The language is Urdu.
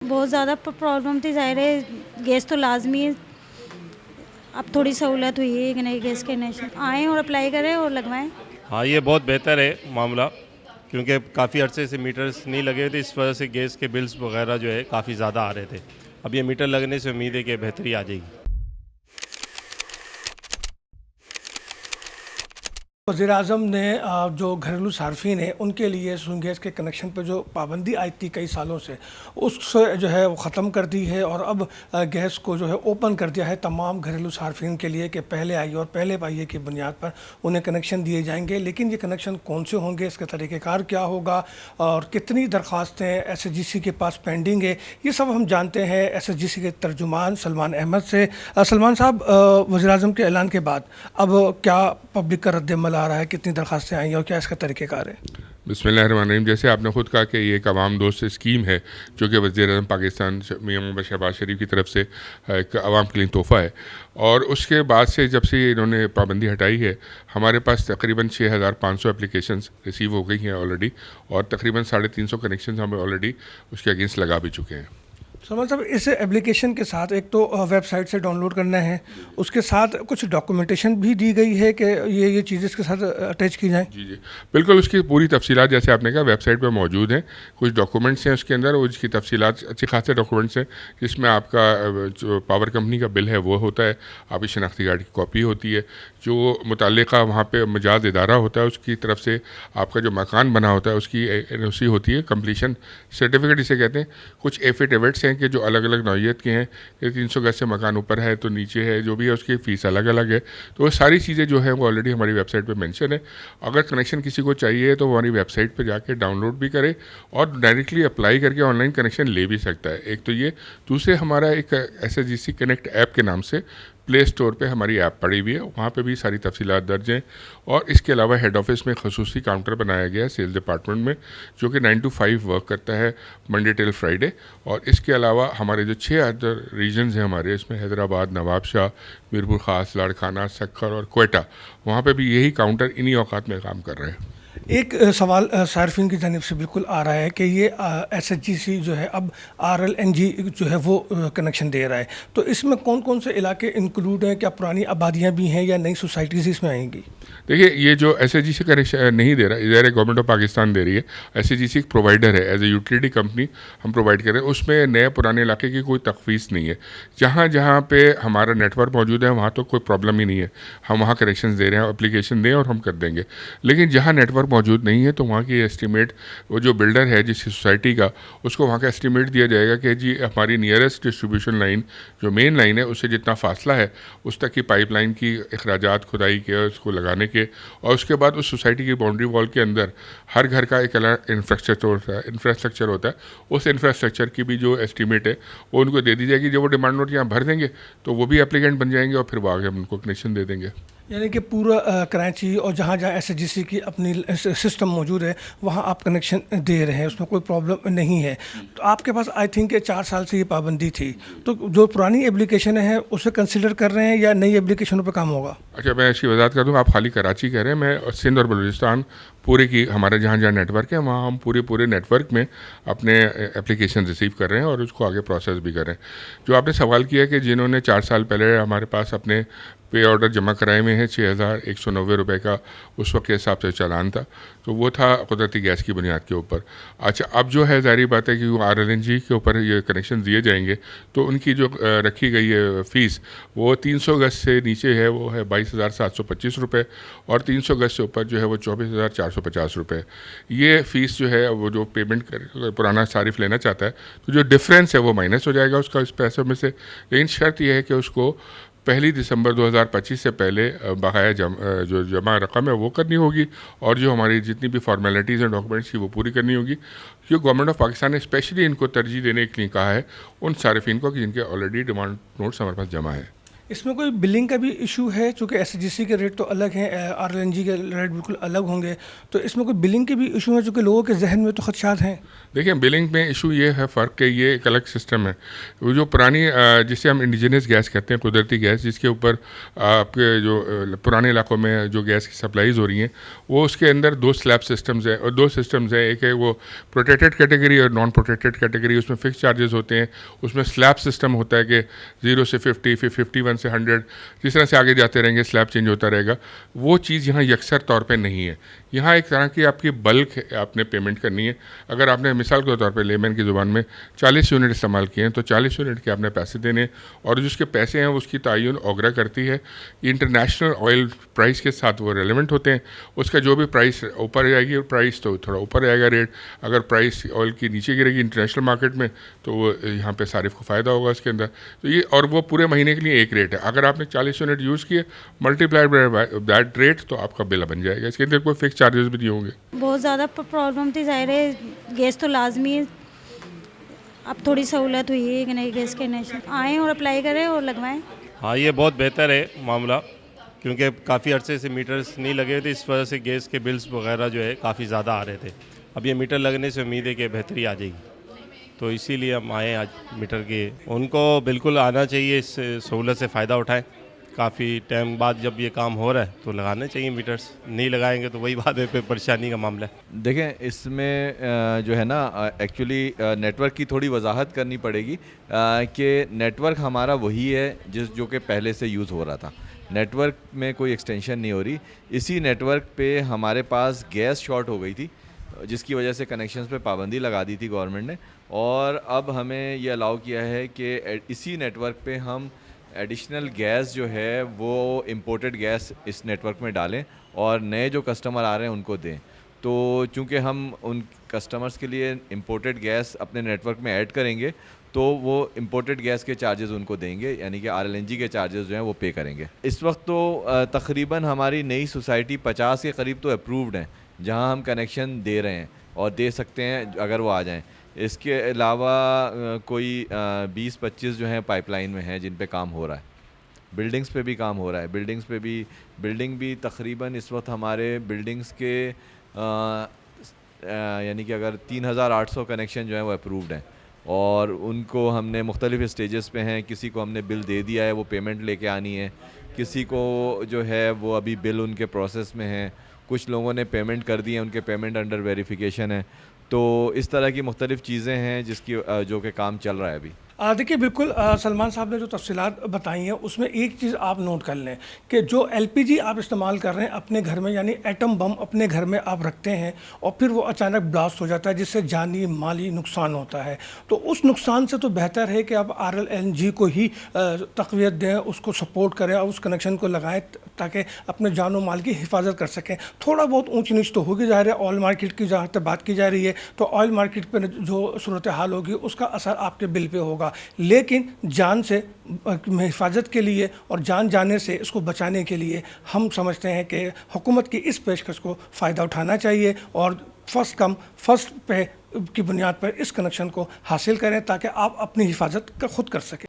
بہت زیادہ پرابلم تھی، ظاہر ہے گیس تو لازمی ہے، اب تھوڑی سہولت ہوئی ہے کہ نئی گیس کنیکشن آئیں اور اپلائی کریں اور لگوائیں. ہاں یہ بہت بہتر ہے معاملہ، کیونکہ کافی عرصے سے میٹرز نہیں لگے تھے، اس وجہ سے گیس کے بلز وغیرہ جو ہے کافی زیادہ آ رہے تھے. اب یہ میٹر لگنے سے امید ہے کہ بہتری آ جائے گی. وزیر اعظم نے جو گھریلو صارفین ہیں ان کے لیے رسوم گیس کے کنیکشن پہ جو پابندی آئی تھی کئی سالوں سے، اس سے جو ہے وہ ختم کر دی ہے، اور اب گیس کو جو ہے اوپن کر دیا ہے تمام گھریلو صارفین کے لیے کہ پہلے آئیے اور پہلے پائیے کی بنیاد پر انہیں کنیکشن دیے جائیں گے. لیکن یہ کنیکشن کون سے ہوں گے، اس کا طریقہ کار کیا ہوگا، اور کتنی درخواستیں ایس ایچ جی سی کے پاس پینڈنگ ہے، یہ سب ہم جانتے ہیں ایس ایچ جی سی کے ترجمان سلمان احمد سے. سلمان صاحب، وزیر اعظم کے اعلان کے بعد اب کیا پبلک کا رد عمل آ رہا ہے، کتنی درخواستیں آئی ہیں اور کیا اس کا طریقہ کار ہے؟ بسم اللہ الرحمن الرحیم. جیسے آپ نے خود کہا کہ یہ ایک عوام دوست اسکیم ہے جو کہ وزیر اعظم پاکستان میاں محمد شہباز شریف کی طرف سے ایک عوام کے لیے تحفہ ہے، اور اس کے بعد سے جب سے انہوں نے پابندی ہٹائی ہے ہمارے پاس تقریباً 6500 اپلیکیشنز ریسیو ہو گئی ہیں آلریڈی، اور تقریباً 350 کنیکشنز ہمیں آلریڈی اس کے اگینسٹ لگا بھی چکے ہیں. سلمان صاحب، اس ایپلیکیشن کے ساتھ ایک تو ویب سائٹ سے ڈاؤن لوڈ کرنا ہے، اس کے ساتھ کچھ ڈاکومنٹیشن بھی دی گئی ہے کہ یہ چیزیں اس کے ساتھ اٹیچ کی جائیں؟ جی بالکل، اس کی پوری تفصیلات جیسے آپ نے کہا ویب سائٹ پہ موجود ہیں. کچھ ڈاکومنٹس ہیں اس کے اندر، اور اس کی تفصیلات اچھے خاصے ڈاکومنٹس ہیں جس میں آپ کا جو پاور کمپنی کا بل ہے وہ ہوتا ہے، آپ کی شناختی کارڈ کی کاپی ہوتی ہے، جو متعلقہ وہاں پہ مجاز ادارہ ہوتا ہے اس کی طرف سے آپ کا جو مکان بنا ہوتا ہے اس کی این او سی ہوتی ہے، کمپلیشن سرٹیفکیٹ اسے کہتے ہیں. کچھ ایفیڈیوٹس ہیں کہ جو الگ الگ نوعیت کے ہیں، کہ 300 گز سے مکان اوپر ہے تو نیچے ہے، جو بھی ہے اس کی فیس الگ الگ ہے. تو وہ ساری چیزیں جو ہیں وہ آلریڈی ہماری ویب سائٹ پہ مینشن ہے. اگر کنیکشن کسی کو چاہیے تو وہ ہماری ویب سائٹ پہ جا کے ڈاؤن لوڈ بھی کرے اور ڈائریکٹلی اپلائی کر کے آن لائن کنیکشن لے بھی سکتا ہے. ایک تو یہ، دوسرے ہمارا ایک ایس ایچ جی سی کنیکٹ ایپ کے نام سے پلے اسٹور پہ ہماری ایپ پڑی ہوئی ہے، وہاں پہ بھی ساری تفصیلات درج ہیں. اور اس کے علاوہ ہیڈ آفس میں خصوصی کاؤنٹر بنایا گیا ہے سیلز ڈپارٹمنٹ میں، جو کہ 9 to 5 ورک کرتا ہے منڈے ٹل فرائیڈے. اور اس کے علاوہ ہمارے جو 6 ادر ریجنز ہیں ہمارے، اس میں حیدرآباد، نواب شاہ، میرپور خاص، لاڑکانہ، سکھر اور کوئٹہ، وہاں پہ بھی یہی کاؤنٹر انہی اوقات میں کام کر رہے ہیں. ایک سوال صارفین کی جانب سے بالکل آ رہا ہے کہ یہ ایس ایچ جی سی جو ہے اب آر ایل این جی جو ہے وہ کنیکشن دے رہا ہے، تو اس میں کون کون سے علاقے انکلوڈ ہیں؟ کیا پرانی آبادیاں بھی ہیں یا نئی سوسائٹیز اس میں آئیں گی؟ دیکھیے، یہ جو ایس ایچ جی سی کنیکشن نہیں دے رہا، ادھر گورنمنٹ آف پاکستان دے رہی ہے. ایس ایچ جی سی ایک پرووائڈر ہے، ایز اے یوٹیلیٹی کمپنی ہم پرووائڈ کر رہے ہیں. اس میں نئے پرانے علاقے کی کوئی تخفیص نہیں ہے. جہاں جہاں پہ ہمارا نیٹ ورک موجود ہے وہاں تو کوئی پرابلم ہی نہیں ہے، ہم وہاں کنیکشن دے رہے ہیں، اپلیکیشن دیں اور ہم کر دیں گے. لیکن جہاں نیٹ ورک موجود نہیں ہے تو وہاں کی ایسٹیمیٹ، وہ جو بلڈر ہے جس سوسائٹی کا، اس کو وہاں کا ایسٹیمیٹ دیا جائے گا کہ جی ہماری نیئرسٹ ڈسٹریبیوشن لائن جو مین لائن ہے اس سے جتنا فاصلہ ہے اس تک کی پائپ لائن کی اخراجات کھدائی کے، اس کو لگانے کے، اور اس کے بعد اس سوسائٹی کی باؤنڈری وال کے اندر ہر گھر کا ایک الگ انفراسٹرکچر ہوتا ہے. اس انفراسٹرکچر کی بھی جو ایسٹیمیٹ ہے وہ ان کو دے دی جائے گی. جب وہ ڈیمانڈ نوٹ یہاں بھر دیں گے تو وہ بھی اپلیکینٹ بن جائیں گے، اور پھر وہ آگے ہم ان کو کنیکشن دے دیں گے. یعنی کہ پورا کراچی اور جہاں جہاں ایس ایچ جی سی کی اپنی سسٹم موجود ہے وہاں آپ کنیکشن دے رہے ہیں، اس میں کوئی پرابلم نہیں ہے. تو آپ کے پاس آئی تھنک 4 سال سے یہ پابندی تھی، تو جو پرانی ایپلیکیشن ہے اسے کنسیڈر کر رہے ہیں یا نئی ایپلیکیشنوں پہ کام ہوگا؟ اچھا، میں اس کی وضاحت کر دوں. آپ خالی کراچی کہہ رہے ہیں، میں سندھ اور بلوچستان پورے کی ہمارے جہاں جہاں نیٹ ورک ہے وہاں ہم پورے نیٹ ورک میں اپنے اپلیکیشن ریسیو کر رہے ہیں اور اس کو آگے پروسیس بھی کر رہے ہیں. جو آپ نے سوال کیا کہ جنہوں نے 4 سال پہلے ہمارے پاس اپنے پے آرڈر جمع کرائے میں ہیں 6190 روپے کا اس وقت کے حساب سے چالان تھا، تو وہ تھا قدرتی گیس کی بنیاد کے اوپر. اچھا، اب جو ہے ظاہری بات ہے کہ وہ آر ایل این جی کے اوپر یہ کنیکشن دیے جائیں گے تو ان کی جو رکھی گئی ہے فیس وہ 300 گز سے نیچے ہے وہ ہے 22,725 روپے، اور 300 گز سے اوپر جو ہے وہ 24,450 روپے. یہ فیس جو ہے وہ جو پیمنٹ پرانا صارف لینا چاہتا ہے تو جو ڈفرینس ہے وہ مائنس ہو جائے گا اس کا اس پیسوں میں سے. لیکن شرط یہ ہے کہ اس کو 1 دسمبر 2025 سے پہلے بقایا جو جمع رقم ہے وہ کرنی ہوگی، اور جو ہماری جتنی بھی فارمیلٹیز ہیں ڈاکومنٹس کی وہ پوری کرنی ہوگی. کیونکہ گورنمنٹ آف پاکستان نے اسپیشلی ان کو ترجیح دینے کے لیے کہا ہے ان صارفین کو کہ جن کے آلریڈی ڈیمانڈ نوٹس ہمارے پاس جمع ہے. اس میں کوئی بلنگ کا بھی ایشو ہے؟ چونکہ ایس جی سی کے ریٹ تو الگ ہیں، آر ایل این جی کے ریٹ بالکل الگ ہوں گے، تو اس میں کوئی بلنگ کے بھی ایشو ہیں چونکہ لوگوں کے ذہن میں تو خدشات ہیں؟ دیکھیں بلنگ میں ایشو یہ ہے فرق کہ یہ ایک الگ سسٹم ہے. وہ جو پرانی جسے ہم انڈیجنس گیس کہتے ہیں، قدرتی گیس، جس کے اوپر آپ کے جو پرانے علاقوں میں جو گیس کی سپلائیز ہو رہی ہیں، وہ اس کے اندر دو سلیب سسٹمز ہیں اور دو سسٹمز ہیں. ایک ہے وہ پروٹیکٹڈ کیٹیگری اور نان پروٹیکٹڈ کیٹیگری. اس میں فکس چارجز ہوتے ہیں. اس میں سلیب سسٹم ہوتا ہے کہ 0 سے 50، پھر 51 سے 100، جس طرح سے آگے جاتے رہیں گے سلیب چینج ہوتا رہے گا. وہ چیز یہاں یکسر طور پہ نہیں ہے. یہاں ایک طرح کی آپ کی بلک آپ نے پیمنٹ کرنی ہے. اگر آپ نے مثال کے طور پہ لیمن کی زبان میں 40 یونٹ استعمال کیے ہیں تو 40 یونٹ کے آپ نے پیسے دینے، اور جو اس کے پیسے ہیں اس کی تعین اوگرا کرتی ہے. انٹرنیشنل آئل پرائس کے ساتھ وہ ریلیونٹ ہوتے ہیں. اس کا جو بھی پرائس اوپر جائے گی پرائس تو تھوڑا اوپر جائے گا ریٹ. اگر پرائس آئل کی نیچے گرے گی انٹرنیشنل مارکیٹ میں تو وہ یہاں پہ صارف کو فائدہ ہوگا اس کے اندر. تو یہ اور وہ پورے مہینے کے لیے ایک ریٹ ہے. اگر آپ نے 40 یونٹ یوز کیے ملٹیپلائڈ بائی دیٹ ریٹ تو آپ کا بل بن جائے گا. اس کے اندر کوئی فکس چارجز بھی نہیں ہوں گے. بہت زیادہ پرابلم تھی، ظاہر ہے گیس تو لازمی ہے. اب تھوڑی سہولت ہوئی ہے کہ نئی گیس کنیکشن آئیں اور اپلائی کریں اور لگوائیں. ہاں یہ بہت بہتر ہے معاملہ، کیونکہ کافی عرصے سے میٹرز نہیں لگے ہوئے تھے، اس وجہ سے گیس کے بلز وغیرہ جو ہے کافی زیادہ آ رہے تھے. اب یہ میٹر لگنے سے امید ہے کہ بہتری آ جائے گی، تو اسی لیے ہم آئے آج میٹر کے. ان کو بالکل آنا چاہیے، اس سہولت سے فائدہ اٹھائیں. کافی ٹائم بعد جب یہ کام ہو رہا ہے تو لگانے چاہیے میٹرز. نہیں لگائیں گے تو وہی بات ہے، پھر پریشانی کا معاملہ ہے. دیکھیں اس میں جو ہے نا ایکچولی نیٹ ورک کی تھوڑی وضاحت کرنی پڑے گی کہ نیٹ ورک ہمارا وہی ہے جو کہ پہلے سے یوز ہو رہا تھا. نیٹ ورک میں کوئی ایکسٹینشن نہیں ہو رہی. اسی نیٹ ورک پہ ہمارے پاس گیس شارٹ ہو گئی تھی، جس کی وجہ سے کنیکشنز پہ پابندی لگا دی تھی گورنمنٹ نے، اور اب ہمیں یہ الاؤ کیا ہے کہ اسی نیٹ ورک پہ ہم ایڈیشنل گیس جو ہے وہ امپورٹڈ گیس اس نیٹ ورک میں ڈالیں اور نئے جو کسٹمر آ رہے ہیں ان کو دیں. تو چونکہ ہم ان کسٹمرز کے لیے امپورٹڈ گیس اپنے نیٹ ورک میں ایڈ کریں گے تو وہ امپورٹڈ گیس کے چارجز ان کو دیں گے، یعنی کہ آر ایل این جی کے چارجز جو ہیں وہ پے کریں گے. اس وقت تو تقریباً ہماری نئی سوسائٹی 50 کے قریب تو اپرووڈ ہیں جہاں ہم کنیکشن دے رہے ہیں اور دے سکتے ہیں اگر وہ آ جائیں. اس کے علاوہ کوئی 20-25 جو ہیں پائپ لائن میں ہیں جن پہ کام ہو رہا ہے. بلڈنگز پہ بھی کام ہو رہا ہے. بلڈنگ بھی تقریباً اس وقت ہمارے بلڈنگز کے یعنی کہ اگر 3800 کنیکشن جو ہیں وہ اپرووڈ ہیں، اور ان کو ہم نے مختلف اسٹیجز پہ ہیں. کسی کو ہم نے بل دے دیا ہے، وہ پیمنٹ لے کے آنی ہے. کسی کو جو ہے وہ ابھی بل ان کے پروسیس میں ہیں. کچھ لوگوں نے پیمنٹ کر دی ہے، ان کے پیمنٹ انڈر ویریفیکیشن ہے. تو اس طرح کی مختلف چیزیں ہیں جس کی جو کہ کام چل رہا ہے ابھی. دیکھیے بالکل سلمان صاحب نے جو تفصیلات بتائی ہیں اس میں ایک چیز آپ نوٹ کر لیں کہ جو ایل پی جی آپ استعمال کر رہے ہیں اپنے گھر میں، یعنی ایٹم بم اپنے گھر میں آپ رکھتے ہیں اور پھر وہ اچانک بلاسٹ ہو جاتا ہے جس سے جانی مالی نقصان ہوتا ہے. تو اس نقصان سے تو بہتر ہے کہ آپ آر ایل این جی کو ہی تقویت دیں، اس کو سپورٹ کریں اور اس کنیکشن کو لگائیں تاکہ اپنے جان و مال کی حفاظت کر سکیں. تھوڑا بہت اونچ نیچ تو ہوگی، ظاہر ہے آئل مارکیٹ کی جہاں تک بات کی جا رہی ہے تو آئل مارکیٹ پہ جو صورتحال ہوگی اس کا اثر آپ کے بل پہ ہوگا. لیکن جان سے حفاظت کے لیے اور جان جانے سے اس کو بچانے کے لیے ہم سمجھتے ہیں کہ حکومت کی اس پیشکش کو فائدہ اٹھانا چاہیے اور فرسٹ پہ کی بنیاد پر اس کنیکشن کو حاصل کریں تاکہ آپ اپنی حفاظت خود کر سکیں.